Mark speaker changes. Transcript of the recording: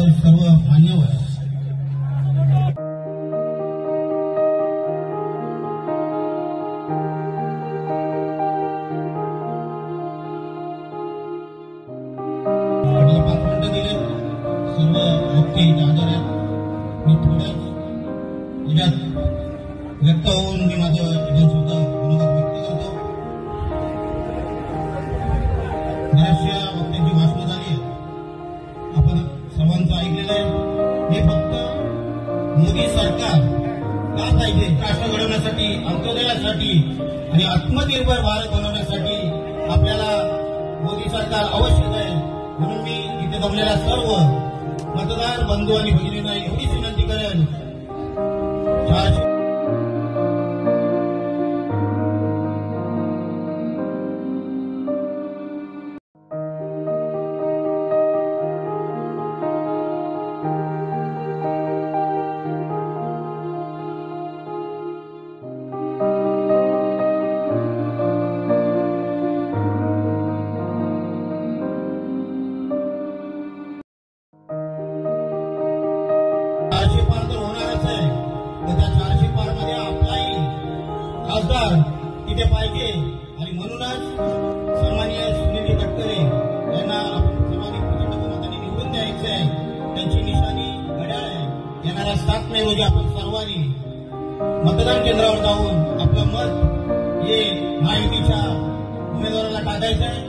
Speaker 1: सर्व मान्यवर आपल्याला 5 मिनिटं दिले सर्व मुख्य इथे हजर आहेत. मी थोड्याच याच्यात व्यक्त होऊन मी माझं सुद्धा मनोगत व्यक्त करतो. बऱ्याचशा वक्त्यांची भाषणं झाली आहेत, आपण सर्वांचं ऐकलेलं आहे. हे फक्त मोदी सरकार का पाहिजे, राष्ट्र घडवण्यासाठी, अंत्योदयासाठी आणि आत्मनिर्भर भारत बनवण्यासाठी आपल्याला मोदी सरकार आवश्यक आहे. म्हणून मी इथे जमलेल्या सर्व मतदार बंधू आणि भगिनींना एवढीच विनंती करेन, खासदार तिथे पाहिजे. आणि म्हणूनच सन्माननीय सुनील तटकरे यांना आपण सर्वाधिक प्रचंड बहुमताने निवडून द्यायचे आहे. त्यांची निशाणी घड्याळ आहे. येणाऱ्या 7 मे रोजी आपण सर्वांनी मतदान केंद्रावर जाऊन आपलं मत हे महायुतीच्या उमेदवाराला टाकायचं आहे.